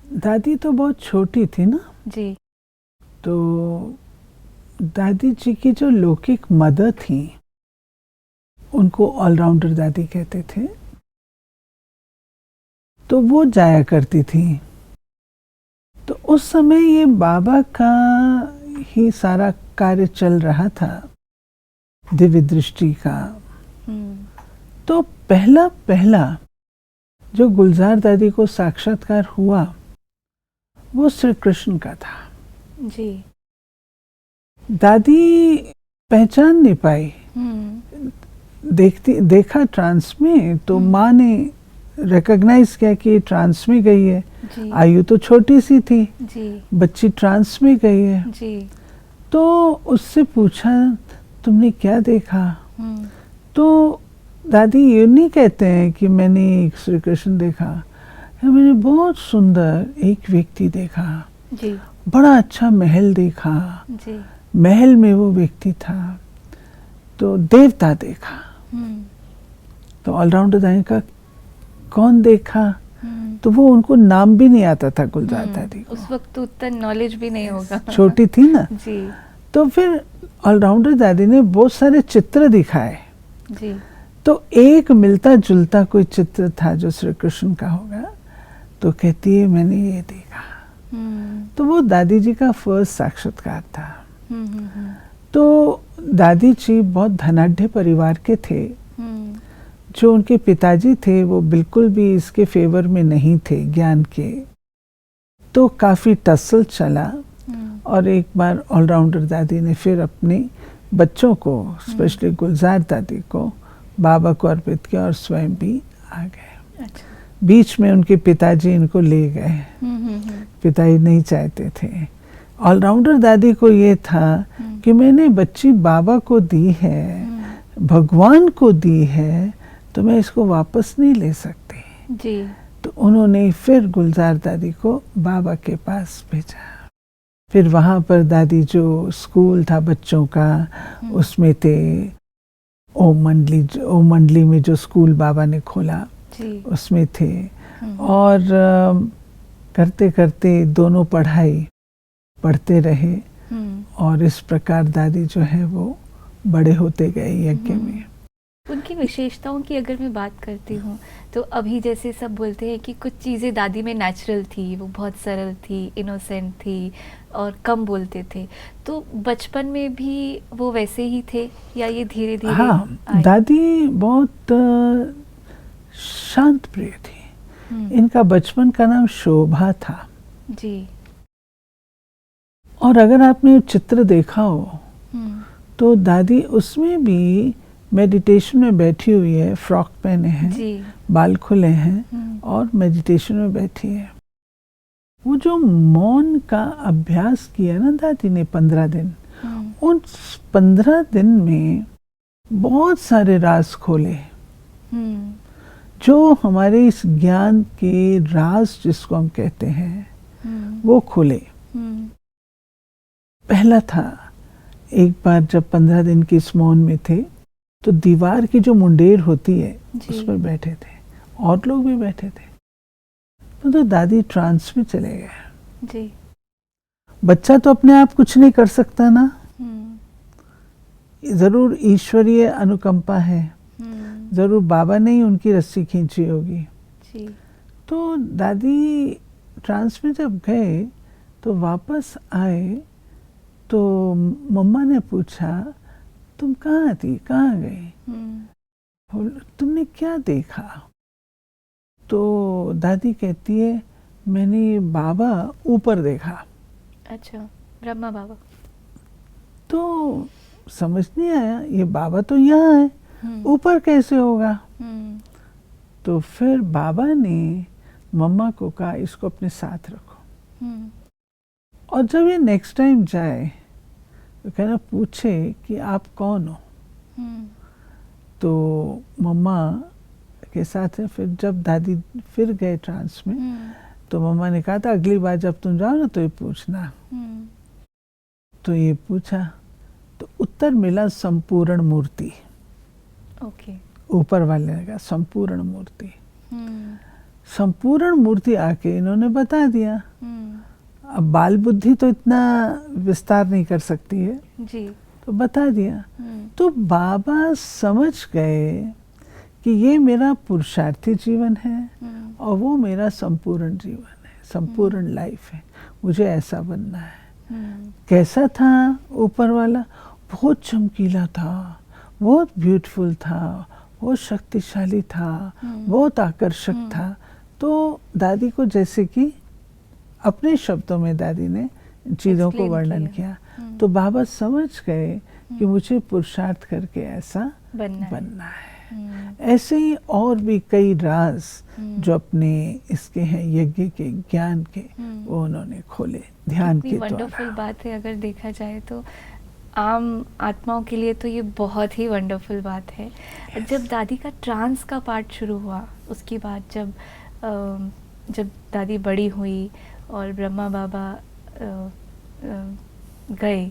दादी तो बहुत छोटी थी ना, जी। तो दादी जी की जो लौकिक मदर थी उनको ऑलराउंडर दादी कहते थे, तो वो जाया करती थी। तो उस समय ये बाबा का ही सारा कार्य चल रहा था, दिव्य दृष्टि का। तो पहला पहला जो गुलजार दादी को साक्षात्कार हुआ वो श्री कृष्ण का था। जी। दादी पहचान नहीं पाई, देखा ट्रांस में, तो माँ ने रिकॉग्नाइज किया कि ये ट्रांस में गई है। आयु तो छोटी सी थी जी। बच्ची ट्रांस में गई है। जी। तो उससे पूछा तुमने क्या देखा? तो दादी ये नहीं कहते हैं कि मैंने एक श्री कृष्ण देखा, मैंने बहुत सुंदर एक व्यक्ति देखा जी। बड़ा अच्छा महल देखा जी। महल में वो व्यक्ति था, तो देवता देखा। तो ऑलराउंडर दादी का कौन देखा? तो वो उनको नाम भी नहीं आता था गुलजार दादी को। उस वक्त तो उतना नॉलेज भी नहीं होगा, छोटी थी ना जी। तो फिर ऑलराउंडर दादी ने बहुत सारे चित्र दिखाए जी। तो एक मिलता जुलता कोई चित्र था जो श्री कृष्ण का होगा, तो कहती है मैंने ये देखा। तो वो दादी जी का फर्स्ट साक्षात्कार था। तो दादी जी बहुत धनाढ़ परिवार के थे। जो उनके पिताजी थे वो बिल्कुल भी इसके फेवर में नहीं थे ज्ञान के, तो काफ़ी टसल चला। और एक बार ऑलराउंडर दादी ने फिर अपने बच्चों को, स्पेशली गुलजार दादी को, बाबा को अर्पित किया और स्वयं भी आ गए। अच्छा। बीच में उनके पिताजी इनको ले गए, पिताजी नहीं चाहते थे। ऑलराउंडर दादी को ये था कि मैंने बच्ची बाबा को दी है, भगवान को दी है, तो मैं इसको वापस नहीं ले सकती जी। तो उन्होंने फिर गुलजार दादी को बाबा के पास भेजा। फिर वहाँ पर दादी जो स्कूल था बच्चों का, उसमें थे ओम मंडली में जो स्कूल बाबा ने खोला जी। उसमें थे। और करते करते दोनों पढ़ाई पढ़ते रहे। और इस प्रकार दादी जो है वो बड़े होते गए यज्ञ में। उनकी विशेषताओं की अगर मैं बात करती हूँ तो अभी जैसे सब बोलते हैं कि कुछ चीज़ें दादी में नेचुरल थी, वो बहुत सरल थी, इनोसेंट थी और कम बोलते थे, तो बचपन में भी वो वैसे ही थे या ये धीरे धीरे? हाँ, दादी बहुत शांत प्रिय थी। इनका बचपन का नाम शोभा था जी। और अगर आपने चित्र देखा हो तो दादी उसमें भी मेडिटेशन में बैठी हुई है, फ्रॉक पहने हैं, बाल खुले हैं और मेडिटेशन में बैठी है। वो जो मौन का अभ्यास किया ना दादी ने 15 दिन, उन 15 दिन में बहुत सारे राज खोले, जो हमारे इस ज्ञान के राज जिसको हम कहते हैं वो खुले। पहला था, एक बार जब 15 दिन की इस मौन में थे तो दीवार की जो मुंडेर होती है उस पर बैठे थे, और लोग भी बैठे थे। तो दादी ट्रांस में चले गए जी। बच्चा तो अपने आप कुछ नहीं कर सकता ना, जरूर ईश्वरीय अनुकंपा है, जरूर बाबा ने ही उनकी रस्सी खींची होगी जी। तो दादी ट्रांस में जब गए तो वापस आए तो मम्मा ने पूछा तुम कहाँ थी, कहाँ गई, तुमने क्या देखा? तो दादी कहती है मैंने बाबा ऊपर देखा। अच्छा, ब्रह्मा बाबा। तो समझ नहीं आया, ये बाबा तो यहाँ है, ऊपर कैसे होगा? तो फिर बाबा ने मम्मा को कहा इसको अपने साथ रखो, और जब ये नेक्स्ट टाइम जाए तो कहना पूछे कि आप कौन हो। तो मम्मा के साथ है। फिर जब दादी फिर गए ट्रांस में तो मम्मा ने कहा था अगली बार जब तुम जाओ ना तो ये पूछना। तो ये पूछा तो उत्तर मिला संपूर्ण मूर्ति। ओके। ऊपर वाले ने कहा संपूर्ण मूर्ति। संपूर्ण मूर्ति आके इन्होंने बता दिया। अब बाल बुद्धि तो इतना विस्तार नहीं कर सकती है जी, तो बता दिया। तो बाबा समझ गए कि ये मेरा पुरुषार्थी जीवन है और वो मेरा संपूर्ण जीवन है, संपूर्ण लाइफ है, मुझे ऐसा बनना है। कैसा था ऊपर वाला? बहुत चमकीला था, बहुत ब्यूटीफुल था, बहुत शक्तिशाली था, बहुत आकर्षक था। तो दादी को जैसे कि अपने शब्दों में दादी ने चीज़ों को वर्णन किया। तो बाबा समझ गए कि मुझे पुरुषार्थ करके ऐसा बनना है। ऐसे ही और भी कई राज जो अपने इसके हैं यज्ञ के, ज्ञान के, वो उन्होंने खोले ध्यान के द्वारा। वंडरफुल बात है। अगर देखा जाए तो आम आत्माओं के लिए तो ये बहुत ही वंडरफुल बात है। जब दादी का ट्रांस का पार्ट शुरू हुआ, उसके बाद जब दादी बड़ी हुई और ब्रह्मा बाबा गए,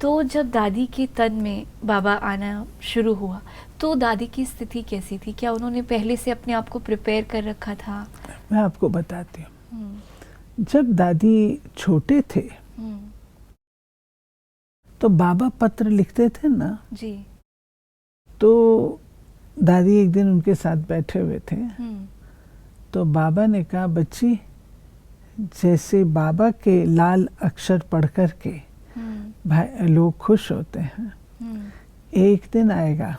तो जब दादी के तन में बाबा आना शुरू हुआ तो दादी की स्थिति कैसी थी? क्या उन्होंने पहले से अपने आप को प्रिपेयर कर रखा था? मैं आपको बताती हूँ। जब दादी छोटे थे तो बाबा पत्र लिखते थे ना जी। तो दादी एक दिन उनके साथ बैठे हुए थे तो बाबा ने कहा, बच्ची जैसे बाबा के लाल अक्षर पढ़ कर के भाई लोग खुश होते हैं, एक दिन आएगा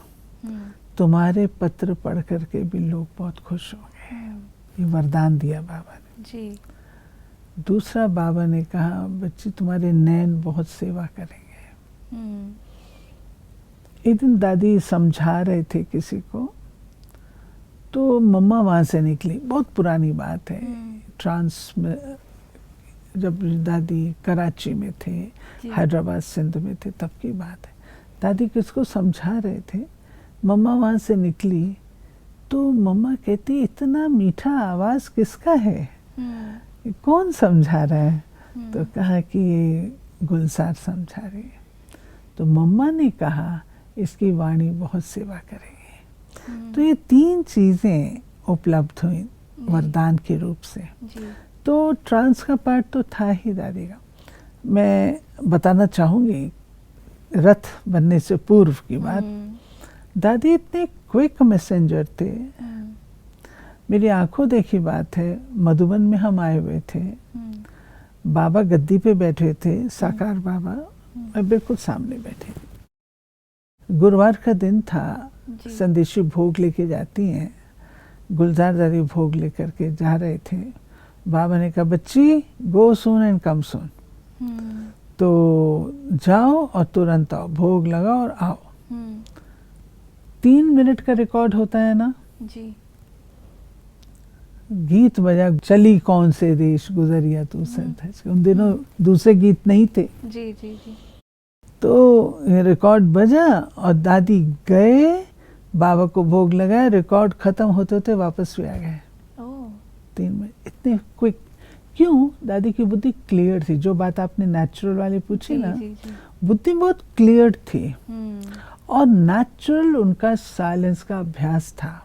तुम्हारे पत्र पढ़ कर के भी लोग बहुत खुश होंगे। ये वरदान दिया बाबा ने जी। दूसरा बाबा ने कहा, बच्ची तुम्हारे नैन बहुत सेवा करेंगे। एक दिन दादी समझा रहे थे किसी को तो मम्मा वहाँ से निकली। बहुत पुरानी बात है, ट्रांस में जब दादी कराची में थे, हैदराबाद सिंध में थे, तब की बात है। दादी किसको समझा रहे थे, मम्मा वहाँ से निकली तो मम्मा कहती, इतना मीठा आवाज़ किसका है, कौन समझा रहा है? तो कहा कि ये गुलजार समझा रही है। तो मम्मा ने कहा, इसकी वाणी बहुत सेवा करेगी। तो ये तीन चीज़ें उपलब्ध हुई वरदान के रूप से। तो ट्रांस का पार्ट तो था ही दादी का। मैं बताना चाहूँगी रथ बनने से पूर्व की बात। दादी इतने क्विक मैसेंजर थे, मेरी आंखों देखी बात है। मधुबन में हम आए हुए थे, बाबा गद्दी पे बैठे थे, साकार बाबा, मैं बिल्कुल सामने बैठे थे। गुरुवार का दिन था, संदेशी भोग लेके जाती हैं, गुलजार दादी भोग लेकर के जा रहे थे। बाबा ने कहा, बच्ची गो सून एंड कम सून, तो जाओ और तुरंत आओ, भोग लगाओ और आओ। 3 मिनट का रिकॉर्ड होता है ना जी। गीत बजा, चली कौन से देश गुजरिया तू सरधज। उन दिनों दूसरे गीत नहीं थे जी जी जी। तो रिकॉर्ड बजा और दादी गए, बाबा को भोग लगाया, रिकॉर्ड खत्म होते होते वापस भी आ गए। 3 मिनट, इतने क्विक। क्यों? दादी की बुद्धि क्लियर थी। जो बात आपने नेचुरल वाली पूछी ना, बुद्धि बहुत क्लियर थी और नेचुरल उनका साइलेंस का अभ्यास था।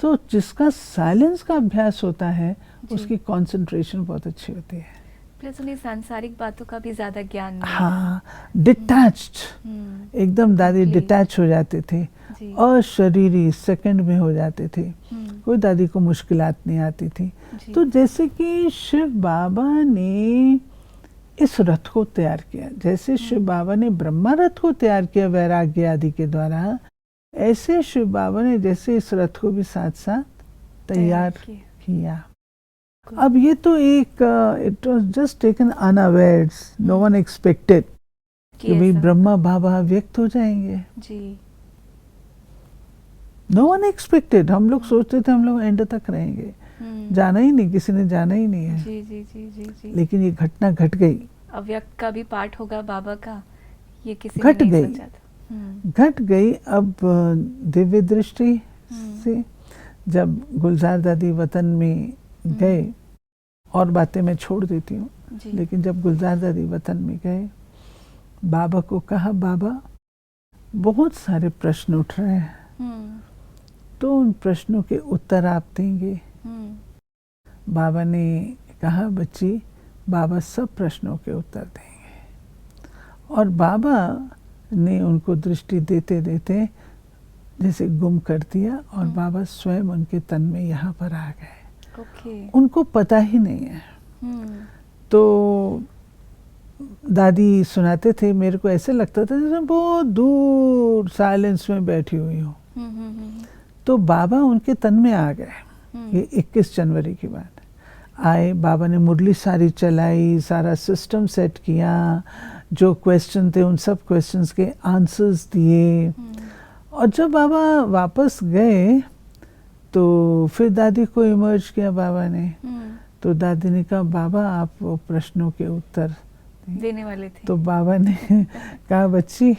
तो जिसका साइलेंस का अभ्यास होता है उसकी कंसंट्रेशन बहुत अच्छी होती है। प्लस उन्हें सांसारिक बातों का भी ज्यादा ज्ञान नहीं। हाँ, डिटैच्ड, एकदम दादी डिटैच हो जाते थे और शरीरी सेकंड में हो जाते थे। कोई दादी को मुश्किलात नहीं आती थी। तो जैसे कि शिव बाबा ने इस रथ को तैयार किया, जैसे शिव बाबा ने ब्रह्मा रथ को तैयार किया वैराग्य आदि के द्वारा, ऐसे शिव बाबा ने जैसे इस रथ को भी साथ साथ तैयार किया। अब ये तो एक it was just taken unawares, no one expected कि भाई ब्रह्मा बाबा व्यक्त हो जाएंगे जी। No one expected. हम लोग सोचते थे हम लोग एंड तक रहेंगे, जाना ही नहीं, किसी ने जाना ही नहीं है। जी जी जी जी जी। लेकिन ये घटना घट गई। अव्यक्त का भी पार्ट होगा बाबा का, ये किसी घट ने नहीं गई, सोचा था। घट गई। अब दिव्य दृष्टि से जब गुलजार दादी वतन में गए, और बातें मैं छोड़ देती हूँ, लेकिन जब गुलजार दादी वतन में गए, बाबा को कहा, बाबा बहुत सारे प्रश्न उठ रहे हैं, तो उन प्रश्नों के उत्तर आप देंगे। बाबा ने कहा, बच्ची, बाबा सब प्रश्नों के उत्तर देंगे। और बाबा ने उनको दृष्टि देते देते जैसे गुम कर दिया और बाबा स्वयं उनके तन में यहाँ पर आ गए। उनको पता ही नहीं है। तो दादी सुनाते थे, मेरे को ऐसे लगता था जैसे बहुत दूर साइलेंस में बैठी हुई हूँ। तो बाबा उनके तन में आ गए। ये 21 जनवरी की बात आए। बाबा ने मुरली सारी चलाई, सारा सिस्टम सेट किया, जो क्वेश्चन थे उन सब क्वेश्चंस के आंसर्स दिए। और जब बाबा वापस गए तो फिर दादी को इमर्ज किया बाबा ने। तो दादी ने कहा, बाबा आप वो प्रश्नों के उत्तर देने वाले थे। तो बाबा ने कहा, बच्ची,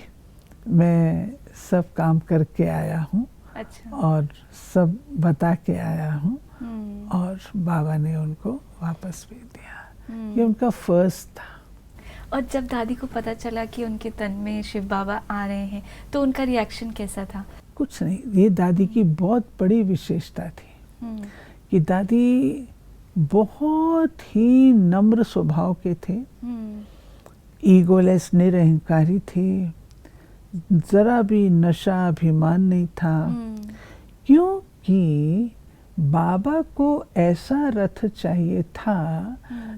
मैं सब काम करके आया हूँ। अच्छा। और सब बता के आया हूँ। और बाबा ने उनको वापस भेज दिया। ये उनका फर्स्ट था। और जब दादी को पता चला कि उनके तन में शिव बाबा आ रहे हैं तो उनका रिएक्शन कैसा था? कुछ नहीं, ये दादी की बहुत बड़ी विशेषता थी कि दादी बहुत ही नम्र स्वभाव के थे, ईगोलेस, निरहंकारी थे, जरा भी नशा अभिमान नहीं था। क्योंकि बाबा को ऐसा रथ चाहिए था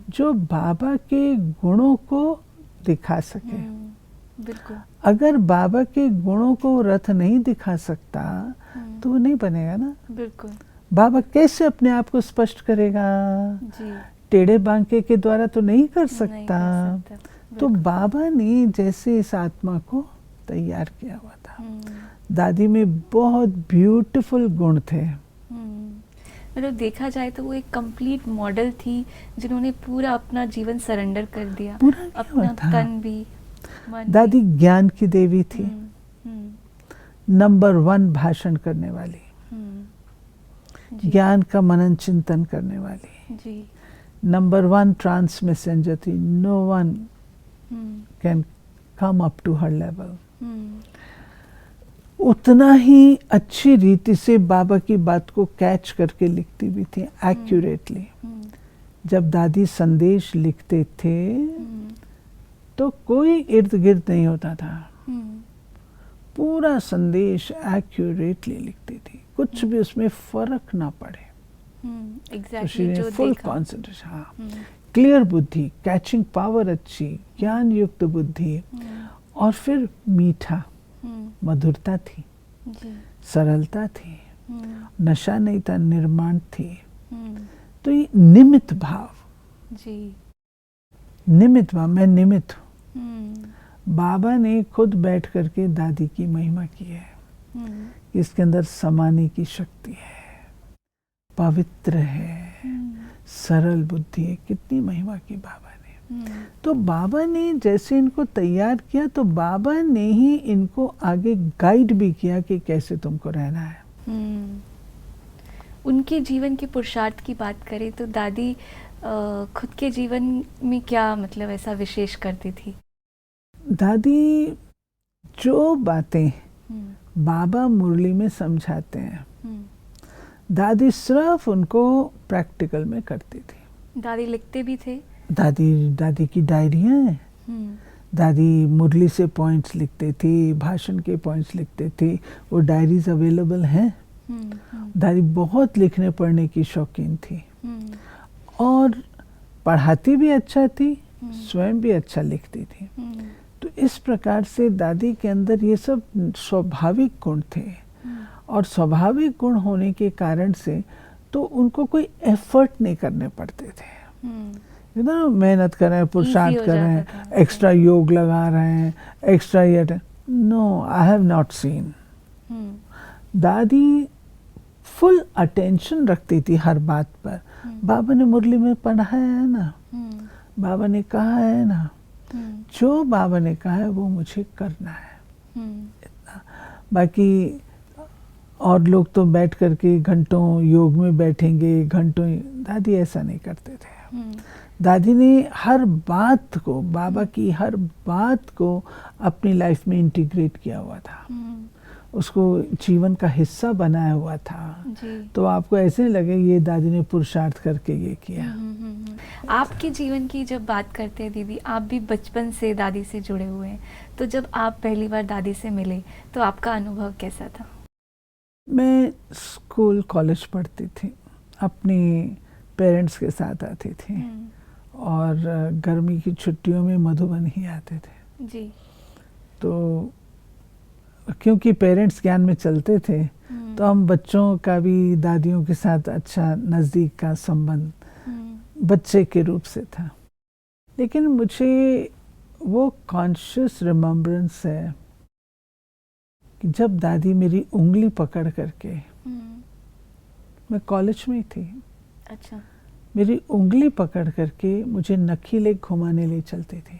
जो बाबा के गुणों को दिखा सके। बिल्कुल। अगर बाबा के गुणों को रथ नहीं दिखा सकता तो वो नहीं बनेगा ना। बिल्कुल। बाबा कैसे अपने आप को स्पष्ट करेगा? जी। टेढ़े बांके के द्वारा तो नहीं कर सकता। तो बाबा ने जैसे इस आत्मा को तैयार किया हुआ था। दादी में बहुत ब्यूटीफुल गुण थे। मतलब देखा जाए तो वो एक कंप्लीट मॉडल थी जिन्होंने पूरा अपना जीवन सरेंडर कर दिया, अपना तन भी, मन दादी भी। ज्ञान की देवी थी। नंबर 1 भाषण करने वाली, ज्ञान का मनन चिंतन करने वाली जी। नंबर 1 ट्रांस मैसेंजर थी। No one can come up to her level. उतना ही अच्छी रीति से बाबा की बात को कैच करके लिखती भी थी, एक्यूरेटली। जब दादी संदेश लिखते थे तो कोई इर्द गिर्द नहीं होता था। पूरा संदेश एक्यूरेटली लिखती थी, कुछ भी उसमें फर्क ना पड़े। Exactly, full concentration. हाँ, क्लियर बुद्धि, कैचिंग पावर अच्छी, ज्ञान युक्त बुद्धि, और फिर मीठा, मधुरता थी जी। सरलता थी, नशा नहीं था, निर्माण थी। तो ये निमित्त भाव जी। निमित्त भाव, मैं निमित्त हूँ। बाबा ने खुद बैठ करके दादी की महिमा की है। इसके अंदर समाने की शक्ति है, पवित्र है, सरल बुद्धि है। कितनी महिमा की बाबा ने। तो बाबा ने जैसे इनको तैयार किया तो बाबा ने ही इनको आगे गाइड भी किया कि कैसे तुमको रहना है। उनके जीवन के पुरुषार्थ की बात करें तो दादी खुद के जीवन में क्या मतलब ऐसा विशेष करती थी? दादी जो बातें बाबा मुरली में समझाते हैं, दादी सिर्फ उनको प्रैक्टिकल में करती थी। दादी लिखते भी थे? दादी की डायरियाँ हैं। दादी मुरली से पॉइंट्स लिखते थे, भाषण के पॉइंट्स लिखते थे। वो डायरीज अवेलेबल हैं। दादी बहुत लिखने पढ़ने की शौकीन थी और पढ़ाती भी अच्छा थी, स्वयं भी अच्छा लिखती थी। तो इस प्रकार से दादी के अंदर ये सब स्वाभाविक गुण थे। और स्वाभाविक गुण होने के कारण से तो उनको कोई एफर्ट नहीं करने पड़ते थे। मेहनत कर रहे हैं, पुरुषार्थ कर रहे हैं, एक्स्ट्रा योग लगा रहे हैं, एक्स्ट्रा ये। No, I have not seen. दादी फुल अटेंशन रखती थी हर बात पर। बाबा ने मुरली में पढ़ाया है ना, बाबा ने कहा है ना, जो बाबा ने कहा है वो मुझे करना है, इतना। बाकी और लोग तो बैठ करके घंटों योग में बैठेंगे, घंटों। दादी ऐसा नहीं करते थे। दादी ने हर बात को, बाबा की हर बात को अपनी लाइफ में इंटीग्रेट किया हुआ था। उसको जीवन का हिस्सा बनाया हुआ था तो आपको ऐसे लगे ये दादी ने पुरुषार्थ करके ये किया। आपके जीवन की जब बात करते हैं दीदी, आप भी बचपन से दादी से जुड़े हुए हैं, तो जब आप पहली बार दादी से मिले तो आपका अनुभव कैसा था? मैं स्कूल कॉलेज पढ़ती थी, अपने पेरेंट्स के साथ आती थी और गर्मी की छुट्टियों में मधुबन ही आते थे जी। तो क्योंकि पेरेंट्स ज्ञान में चलते थे तो हम बच्चों का भी दादियों के साथ अच्छा नज़दीक का संबंध बच्चे के रूप से था। लेकिन मुझे वो कॉन्शियस रिमेम्बरेंस है कि जब दादी मेरी उंगली पकड़ करके, मैं कॉलेज में थी, अच्छा, मेरी उंगली पकड़ करके मुझे नखीले घुमाने ले चलती थी।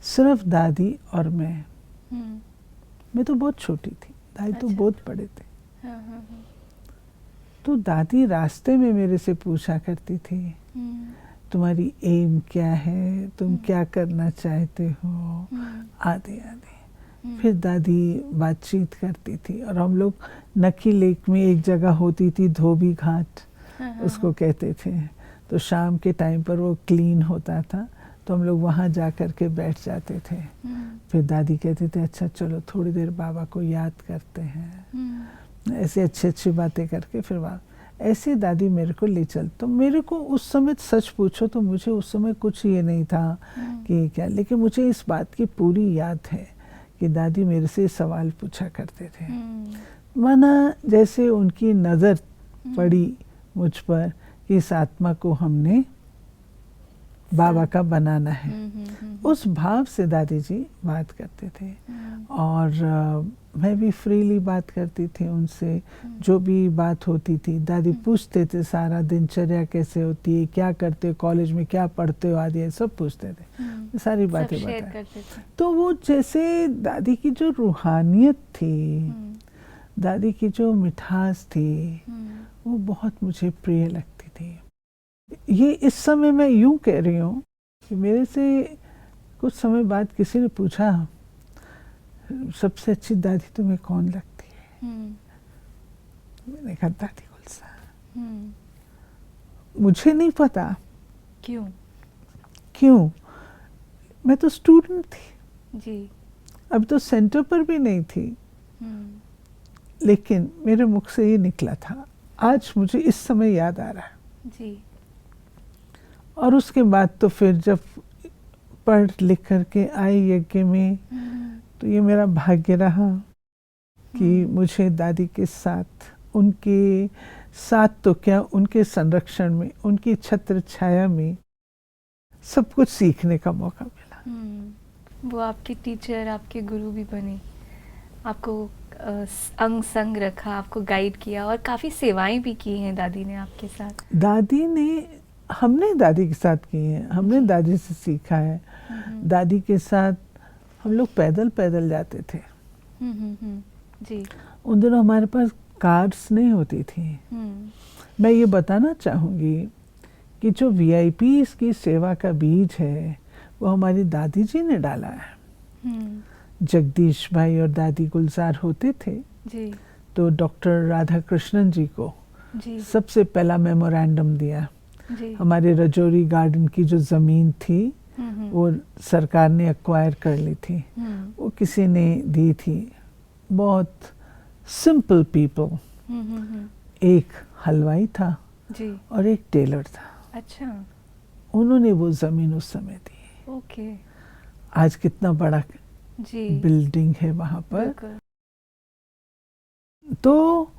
सिर्फ दादी और मैं तो बहुत छोटी थी, दादी तो बहुत बड़े थे। तो दादी रास्ते में मेरे से पूछा करती थी तुम्हारी एम क्या है, तुम क्या करना चाहते हो, आदि आदि। फिर दादी बातचीत करती थी और हम लोग नकी लेक में एक जगह होती थी धोबी घाट उसको कहते थे, तो शाम के टाइम पर वो क्लीन होता था तो हम लोग वहाँ जा कर के बैठ जाते थे। फिर दादी कहते थे अच्छा चलो थोड़ी देर बाबा को याद करते हैं, ऐसे अच्छी अच्छी बातें करके फिर ऐसे दादी मेरे को ले चल। तो मेरे को उस समय सच पूछो तो मुझे उस समय कुछ ये नहीं था कि क्या, लेकिन मुझे इस बात की पूरी याद है कि दादी मेरे से सवाल पूछा करते थे, माना जैसे उनकी नज़र पड़ी मुझ पर कि इस आत्मा को हमने बाबा का बनाना है। उस भाव से दादी जी बात करते थे और मैं भी फ्रीली बात करती थी उनसे, जो भी बात होती थी दादी पूछते थे सारा दिनचर्या कैसे होती है, क्या करते हो, कॉलेज में क्या पढ़ते हो, आदि सब पूछते थे, सारी बातें बताए। तो वो जैसे दादी की जो रूहानियत थी, दादी की जो मिठास थी, वो बहुत मुझे प्रिय लगती थी। ये इस समय मैं यूं कह रही हूँ कि मेरे से कुछ समय बाद किसी ने पूछा सबसे अच्छी दादी तुम्हें कौन लगती है, मैंने कहा दादी गुलजार। मुझे नहीं पता क्यों मैं तो स्टूडेंट थी जी, अब तो सेंटर पर भी नहीं थी, लेकिन मेरे मुख से ये निकला था, आज मुझे इस समय याद आ रहा है जी। और उसके बाद तो फिर जब पढ़ लिख करके आई यज्ञ में तो ये मेरा भाग्य रहा कि मुझे दादी के साथ, उनके साथ तो क्या, उनके संरक्षण में, उनकी छत्र छाया में सब कुछ सीखने का मौका मिला। वो आपके टीचर, आपके गुरु भी बने, आपको अंग संग रखा, आपको गाइड किया और काफ़ी सेवाएं भी की हैं दादी ने आपके साथ। दादी ने, हमने दादी के साथ की है, हमने दादी से सीखा है। दादी के साथ हम लोग पैदल पैदल जाते थे जी। उन दिनों हमारे पास कार्स नहीं होती थी। मैं ये बताना चाहूँगी कि जो VIPs की सेवा का बीज है वो हमारी दादी जी ने डाला है। जगदीश भाई और दादी गुलजार होते थे जी। तो डॉक्टर राधा कृष्णन जी को जी। सबसे पहला मेमोरेंडम दिया जी। हमारे रजौरी गार्डन की जो ज़मीन थी वो सरकार ने एक्वायर कर ली थी, वो किसी ने दी थी, बहुत सिंपल पीपल। एक हलवाई था जी। और एक टेलर था। अच्छा, उन्होंने वो ज़मीन उस समय दी। ओके। आज कितना बड़ा जी। बिल्डिंग है वहाँ पर। तो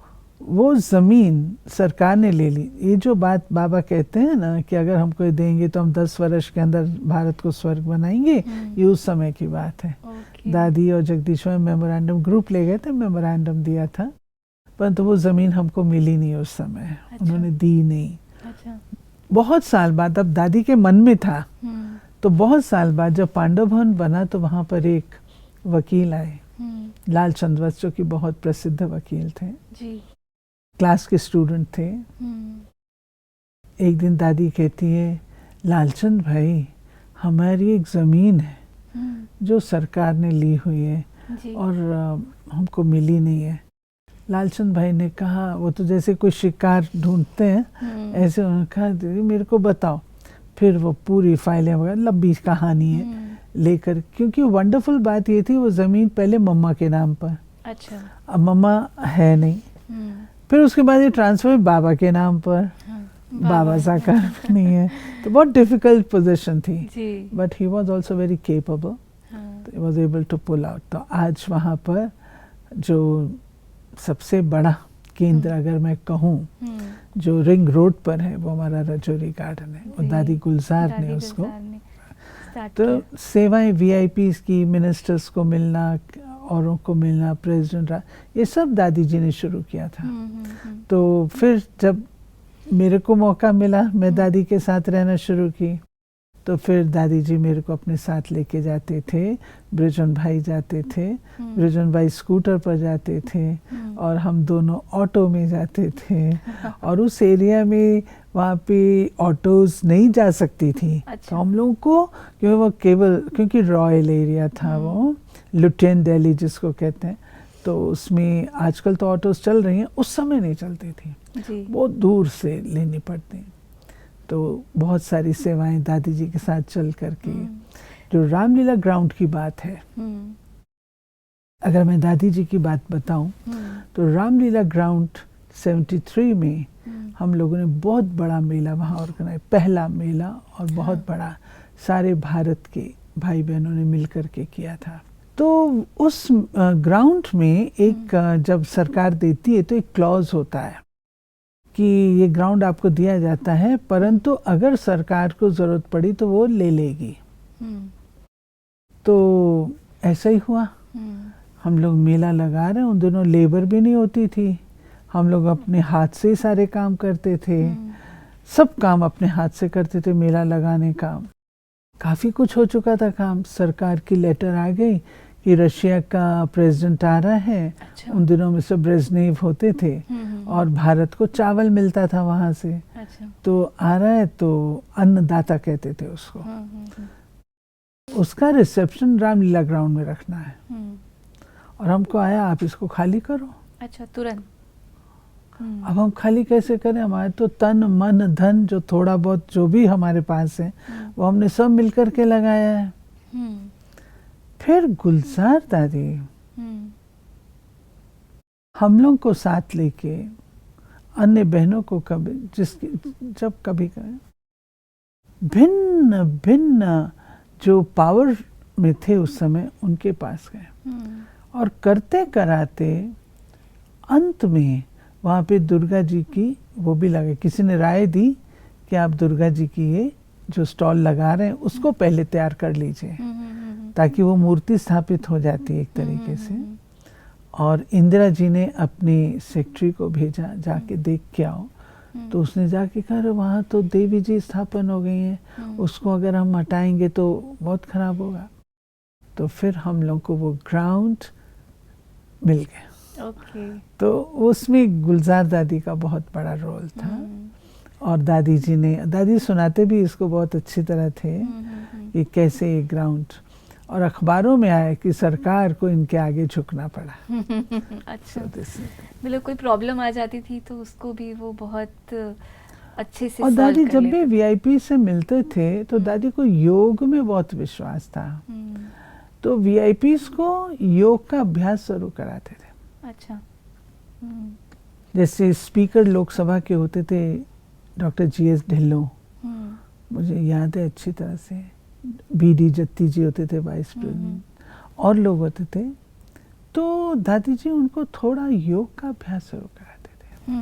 वो ज़मीन सरकार ने ले ली। ये जो बात बाबा कहते हैं ना कि अगर हमको देंगे तो हम 10 वर्ष के अंदर भारत को स्वर्ग बनाएंगे, ये उस समय की बात है। दादी और जगदीश में मेमोरेंडम ग्रुप ले गए थे, मेमोरेंडम दिया था, परंतु वो ज़मीन हमको मिली नहीं उस समय। अच्छा। उन्होंने दी नहीं। अच्छा। बहुत साल बाद, अब दादी के मन में था, तो बहुत साल बाद जब पांडव भवन बना तो वहाँ पर एक वकील आए, लाल चंद्रवंश, जो कि बहुत प्रसिद्ध वकील थे जी। क्लास के स्टूडेंट थे। एक दिन दादी कहती है, लालचंद भाई, हमारी एक ज़मीन है जो सरकार ने ली हुई है, जी। और हमको मिली नहीं है। लालचंद भाई ने कहा, वो तो जैसे कोई शिकार ढूंढते हैं ऐसे, उन्होंने कहा दीदी मेरे को बताओ। फिर वो पूरी फाइलें वगैरह, लंबी कहानी है, लेकर, क्योंकि वंडरफुल बात ये थी वो ज़मीन पहले मम्मा के नाम पर, अच्छा, अब मम्मा है नहीं, फिर उसके बाद ये ट्रांसफर बाबा के नाम पर, बाबा साकार नहीं है, तो बहुत डिफिकल्ट पोजीशन थी, but he was also very capable, he was able to pull out. तो आज वहाँ पर जो सबसे बड़ा केंद्र अगर मैं कहूँ जो रिंग रोड पर है, वो हमारा रजौरी गार्डन है, और दादी गुलजार ने उसको, तो सेवाएं वीआईपीज की, मिनिस्टर्स को मिलना, औरों को मिलना, प्रेसिडेंट, ये सब दादी जी ने शुरू किया था। तो फिर जब मेरे को मौका मिला, मैं दादी के साथ रहना शुरू की, तो फिर दादी जी मेरे को अपने साथ लेके जाते थे, ब्रिजन भाई जाते थे, ब्रिजन भाई स्कूटर पर जाते थे, और हम दोनों ऑटो में जाते थे, और उस एरिया में वहाँ पे ऑटोज नहीं जा सकती थी। अच्छा। तो हम लोगों को, क्योंकि वो केवल, क्योंकि रॉयल एरिया था वो, लुटेन दिल्ली जिसको कहते हैं, तो उसमें आजकल तो ऑटोज चल रही हैं, उस समय नहीं चलती थी, बहुत दूर से लेनी पड़ती। तो बहुत सारी सेवाएं दादी जी के साथ चल करके, जो रामलीला ग्राउंड की बात है, अगर मैं दादी जी की बात बताऊं, तो रामलीला ग्राउंड 73 में हम लोगों ने बहुत बड़ा मेला वहाँ ऑर्गेनाइज, पहला मेला, और बहुत बड़ा, सारे भारत के भाई बहनों ने मिल करके किया था। तो उस ग्राउंड में एक जब सरकार देती है तो एक क्लॉज होता है कि ये ग्राउंड आपको दिया जाता है, परंतु अगर सरकार को जरूरत पड़ी तो वो ले लेगी। तो ऐसा ही हुआ, हम लोग मेला लगा रहे हैं, उन दिनों लेबर भी नहीं होती थी, हम लोग अपने हाथ से ही सारे काम करते थे, सब काम अपने हाथ से करते थे, मेला लगाने का। काफ़ी कुछ हो चुका था काम, सरकार की लेटर आ गई कि रशिया का प्रेसिडेंट आ रहा है। अच्छा। उन दिनों में से ब्रेजनेव होते थे, और भारत को चावल मिलता था वहाँ से। अच्छा। तो आ रहा है, तो अन्नदाता कहते थे उसको। उसका रिसेप्शन रामलीला ग्राउंड में रखना है, और हमको आया, आप इसको खाली करो। अच्छा, तुरंत। अब हम खाली कैसे करें, हमारे तो तन मन धन जो थोड़ा बहुत जो भी हमारे पास है वो हमने सब मिलकर के लगाया है। फिर गुलजार दादी हम लोग को साथ लेके, अन्य बहनों को कभी, जिसकी जब कभी भिन्न भिन्न जो पावर में थे उस समय, उनके पास गए, और करते कराते अंत में वहाँ पे दुर्गा जी की वो भी लगे, किसी ने राय दी कि आप दुर्गा जी की ये जो स्टॉल लगा रहे हैं उसको पहले तैयार कर लीजिए, ताकि वो मूर्ति स्थापित हो जाती है एक तरीके से। और इंदिरा जी ने अपनी सेक्रेटरी को भेजा, जाके देख के आओ। तो उसने जाके कहा वहाँ तो देवी जी स्थापन हो गई हैं, उसको अगर हम हटाएंगे तो बहुत खराब होगा। तो फिर हम लोग को वो ग्राउंड मिल गया। तो उसमें गुलजार दादी का बहुत बड़ा रोल था, और दादी जी ने, दादी सुनाते भी इसको बहुत अच्छी तरह थे कि कैसे ये ग्राउंड, और अखबारों में आया कि सरकार को इनके आगे झुकना पड़ा। अच्छा, मतलब कोई प्रॉब्लम आ जाती थी तो उसको भी वो बहुत अच्छे से, और दादी जब भी वीआईपी से मिलते थे तो दादी को योग में बहुत विश्वास था, तो वीआईपीज को योग का अभ्यास शुरू कराते थे। अच्छा। जैसे स्पीकर लोकसभा के होते थे डॉक्टर जीएस ढिल्लों, मुझे याद है अच्छी तरह से, बीडी जत्ती जी होते थे वाइस प्रेसिडेंट, और लोग होते थे। तो दादी जी उनको थोड़ा योग का अभ्यास शुरू कराते थे,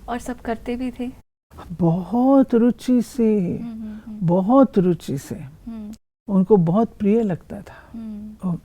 और सब करते भी थे बहुत रुचि से, बहुत रुचि से, उनको बहुत प्रिय लगता था।